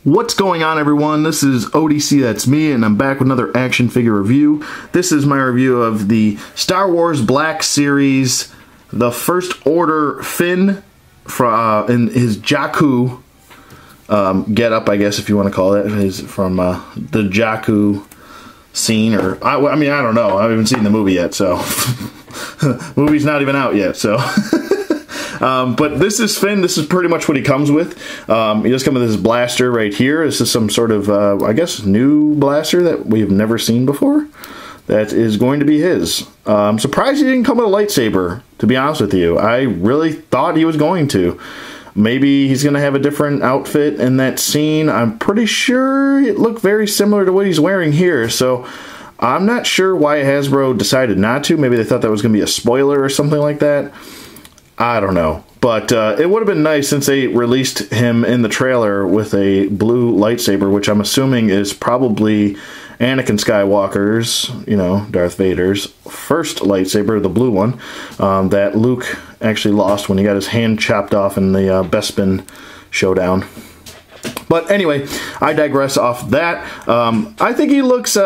What's going on, everyone? This is ODC, that's me, and I'm back with another action figure review. This is my review of the Star Wars Black Series, the First Order Finn in his Jakku get-up, I guess, if you want to call it. Is from the Jakku scene, or I mean, I don't know. I haven't seen the movie yet, so movie's not even out yet, so. But this is Finn. This is pretty much what he comes with. He does come with this blaster right here. This is some sort of, I guess, new blaster that we've never seen before. That is going to be his. I'm surprised he didn't come with a lightsaber, to be honest with you. I really thought he was going to. Maybe he's going to have a different outfit in that scene. I'm pretty sure it looked very similar to what he's wearing here, so I'm not sure why Hasbro decided not to. Maybe they thought that was going to be a spoiler or something like that. I don't know, but it would have been nice since they released him in the trailer with a blue lightsaber, which I'm assuming is probably Anakin Skywalker's, you know, Darth Vader's first lightsaber, the blue one, that Luke actually lost when he got his hand chopped off in the Bespin showdown. But anyway, I digress off that. I think he looks...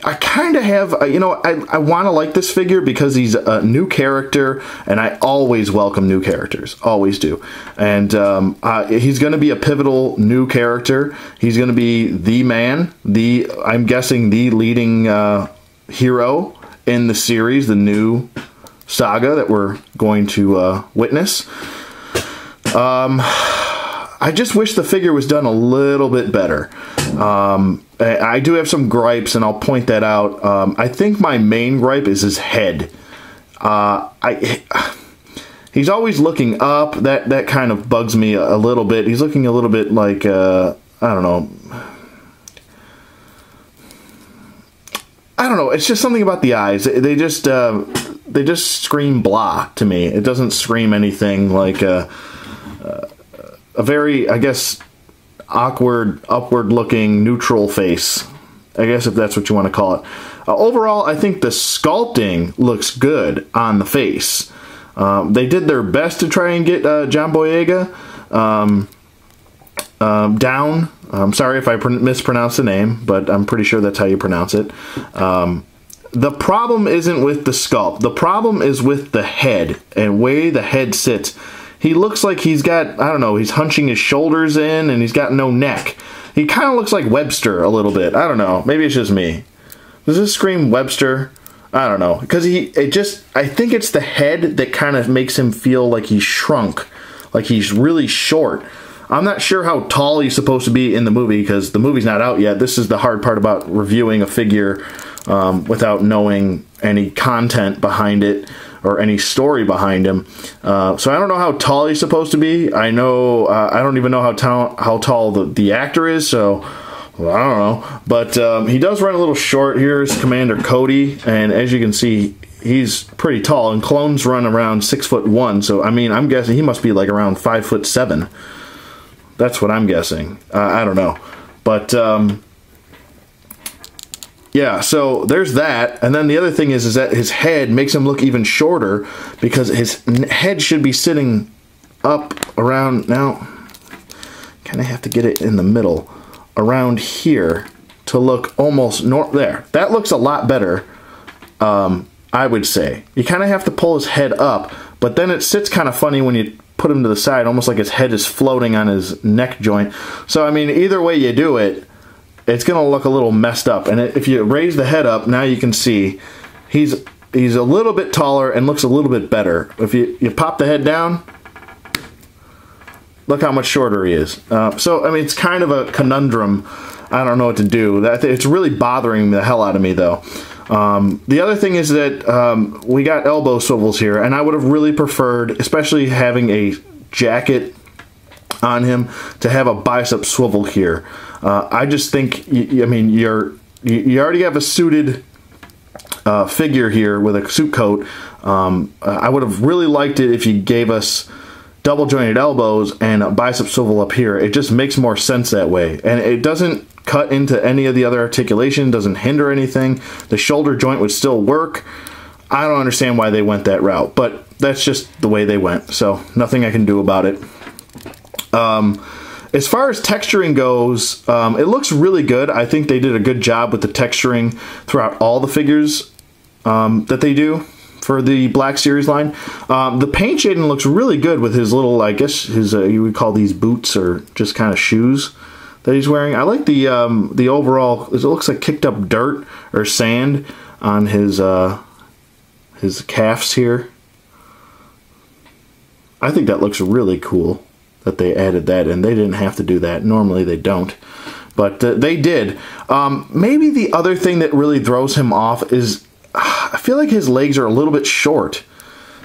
I kind of have, you know, I want to like this figure because he's a new character, and I always welcome new characters, always do. And he's going to be a pivotal new character. He's going to be the man, I'm guessing the leading hero in the series, the new saga that we're going to witness. I just wish the figure was done a little bit better. I do have some gripes, and I'll point that out. I think my main gripe is his head. He's always looking up. That kind of bugs me a little bit. He's looking a little bit like, I don't know. I don't know. It's just something about the eyes. They just scream blah to me. It doesn't scream anything like a very, I guess, awkward, upward-looking, neutral face. I guess if that's what you want to call it. Overall, I think the sculpting looks good on the face. They did their best to try and get John Boyega down. I'm sorry if I mispronounced the name, but I'm pretty sure that's how you pronounce it. The problem isn't with the sculpt. The problem is with the head and way the head sits. He looks like he's got, I don't know, he's hunching his shoulders in and he's got no neck. He kind of looks like Webster a little bit. I don't know. Maybe it's just me. Does this scream Webster? I don't know. Because I think it's the head that kind of makes him feel like he's shrunk. Like he's really short. I'm not sure how tall he's supposed to be in the movie because the movie's not out yet. This is the hard part about reviewing a figure without knowing any content behind it or any story behind him. So I don't know how tall he's supposed to be. I know I don't even know how tall the actor is, so well, I don't know. But he does run a little short. Here's Commander Cody, and as you can see, he's pretty tall, and clones run around 6'1", so I mean, I'm guessing he must be like around 5'7". That's what I'm guessing. I don't know. But yeah, so there's that. And then the other thing is that his head makes him look even shorter because his head should be sitting up around, now, kind of have to get it in the middle, around here to look almost there. That looks a lot better, I would say. You kind of have to pull his head up, but then it sits kind of funny when you put him to the side, almost like his head is floating on his neck joint. So, I mean, either way you do it, it's going to look a little messed up. And if you raise the head up, now you can see he's a little bit taller and looks a little bit better. If you pop the head down, look how much shorter he is. So, I mean, it's kind of a conundrum. I don't know what to do. It's really bothering the hell out of me, though. The other thing is that we got elbow swivels here, and I would have really preferred, especially having a jacket on him, to have a bicep swivel here. I just think, I mean, you already have a suited figure here with a suit coat. I would have really liked it if you gave us double jointed elbows and a bicep swivel up here. It just makes more sense that way, and it doesn't cut into any of the other articulation, doesn't hinder anything. The shoulder joint would still work. I don't understand why they went that route, but that's just the way they went, so nothing I can do about it. As far as texturing goes, it looks really good. I think they did a good job with the texturing throughout all the figures that they do for the Black Series line. The paint shading looks really good with his little, I guess, his you would call these boots or just kind of shoes that he's wearing. I like the overall. It looks like kicked up dirt or sand on his calves here. I think that looks really cool that they added that in. They didn't have to do that. Normally they don't, but they did. Maybe the other thing that really throws him off is I feel like his legs are a little bit short.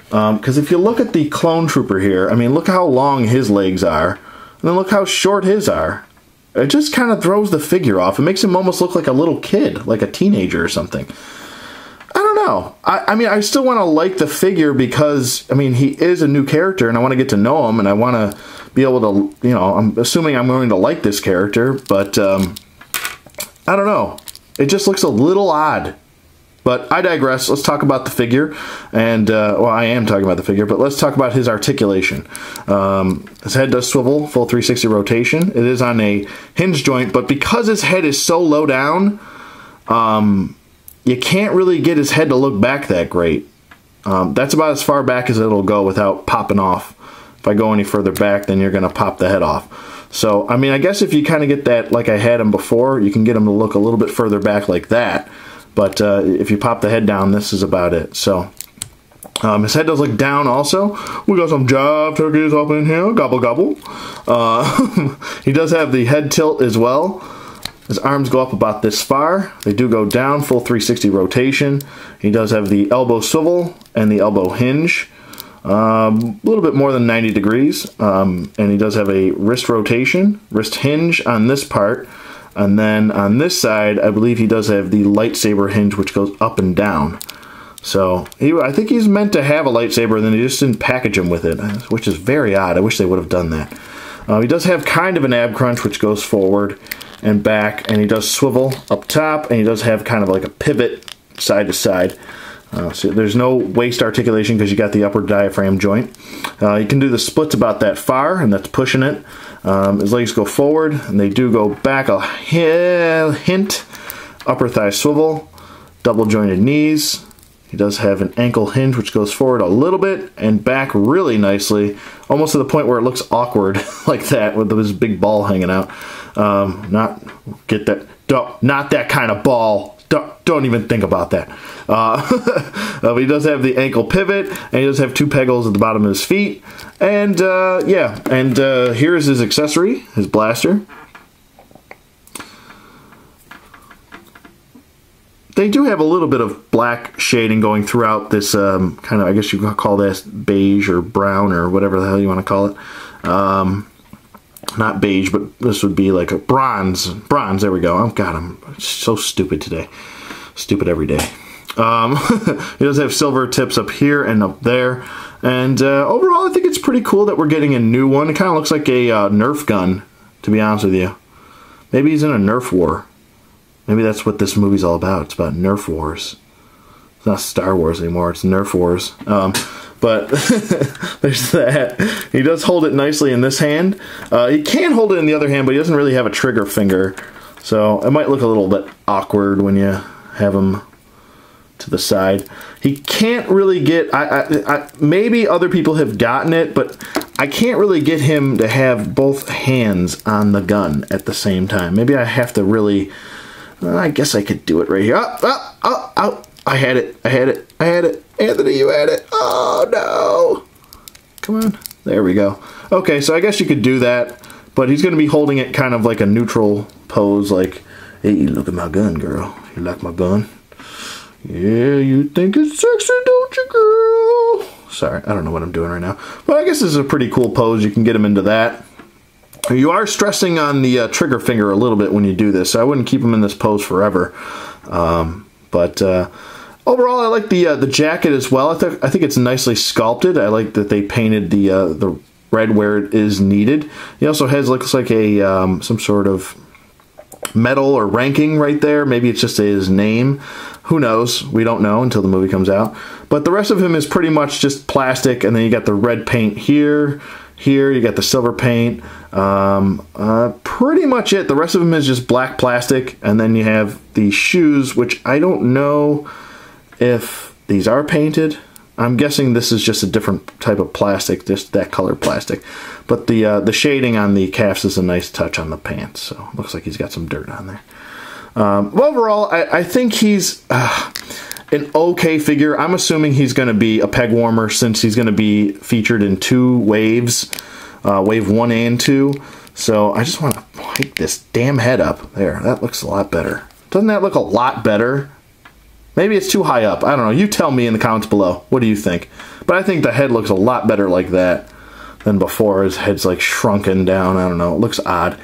Because if you look at the clone trooper here, I mean, look how long his legs are, and then look how short his are. It just kind of throws the figure off. It makes him almost look like a little kid, like a teenager or something. I don't know. I mean, I still want to like the figure because, I mean, he is a new character, and I want to get to know him, and I want to be able to, you know, I'm assuming I'm going to like this character, but I don't know. It just looks a little odd. But I digress. Let's talk about the figure. And, well, I am talking about the figure, but let's talk about his articulation. His head does swivel, full 360 rotation. It is on a hinge joint, but because his head is so low down, you can't really get his head to look back that great. That's about as far back as it'll go without popping off. If I go any further back, then you're going to pop the head off. So, I mean, I guess if you kind of get that like I had him before, you can get him to look a little bit further back like that. But if you pop the head down, this is about it. So his head does look down also. We got some jive turkeys up in here. Gobble, gobble. He does have the head tilt as well. His arms go up about this far. They do go down, full 360 rotation. He does have the elbow swivel and the elbow hinge. A little bit more than 90 degrees. And he does have a wrist rotation, wrist hinge on this part. And then on this side, I believe he does have the lightsaber hinge, which goes up and down. So I think he's meant to have a lightsaber, and then they just didn't package him with it, which is very odd. I wish they would have done that. He does have kind of an ab crunch, which goes forward and back, and he does swivel up top, and he does have kind of like a pivot side to side. So there's no waist articulation because you got the upper diaphragm joint. You can do the splits about that far, and that's pushing it. His legs go forward, and they do go back a hint. Upper thigh swivel, double jointed knees. He does have an ankle hinge, which goes forward a little bit and back really nicely, almost to the point where it looks awkward like that with his big ball hanging out. Not that kind of ball. Don't even think about that. But he does have the ankle pivot, and he does have two peg holes at the bottom of his feet. And yeah, and here is his accessory, his blaster. They do have a little bit of black shading going throughout this kind of, I guess you could call this beige or brown or whatever the hell you want to call it. Not beige, but this would be like a bronze. Bronze, there we go. Oh, God, I'm so stupid today. Stupid every day. He does have silver tips up here and up there. And overall, I think it's pretty cool that we're getting a new one. It kind of looks like a Nerf gun, to be honest with you. Maybe he's in a Nerf war. Maybe that's what this movie's all about. It's about Nerf wars. It's not Star Wars anymore. It's Nerf wars. But there's that. He does hold it nicely in this hand. He can hold it in the other hand, but he doesn't really have a trigger finger. So it might look a little bit awkward when you have him to the side. He can't really get... maybe other people have gotten it, but I can't really get him to have both hands on the gun at the same time. Maybe I have to really... I guess I could do it right here. Oh! I had it. Anthony, you had it. Oh, no. Come on. There we go. Okay, so I guess you could do that, but he's going to be holding it kind of like a neutral pose, like, hey, look at my gun, girl. You like my gun? Yeah, you think it's sexy, don't you, girl? Sorry, I don't know what I'm doing right now. But I guess this is a pretty cool pose. You can get him into that. You are stressing on the trigger finger a little bit when you do this, so I wouldn't keep him in this pose forever. But overall, I like the jacket as well. I think it's nicely sculpted. I like that they painted the red where it is needed. He also has looks like a some sort of medal or ranking right there. Maybe it's just his name. Who knows? We don't know until the movie comes out. But the rest of him is pretty much just plastic, and then you got the red paint here. Here you got the silver paint. Pretty much it. The rest of them is just black plastic, and then you have the shoes, which I don't know if these are painted. I'm guessing this is just a different type of plastic, just that color plastic. But the shading on the calves is a nice touch on the pants, so looks like he's got some dirt on there. Overall, I think he's an okay figure. I'm assuming he's going to be a peg warmer since he's going to be featured in 2 waves, wave 1 and 2. So I just want to hike this damn head up. There, that looks a lot better. Doesn't that look a lot better? Maybe it's too high up. I don't know. You tell me in the comments below. What do you think? But I think the head looks a lot better like that than before. His head's like shrunken down. I don't know. It looks odd.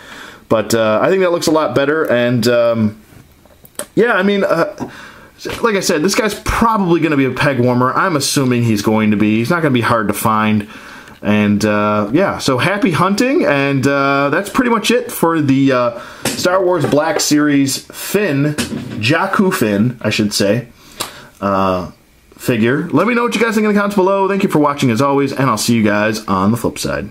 But I think that looks a lot better. And yeah, I mean, like I said, this guy's probably going to be a peg warmer. I'm assuming he's going to be. He's not going to be hard to find. And yeah, so happy hunting. And that's pretty much it for the Star Wars Black Series Finn, Jakku Finn, I should say, figure. Let me know what you guys think in the comments below. Thank you for watching as always, and I'll see you guys on the flip side.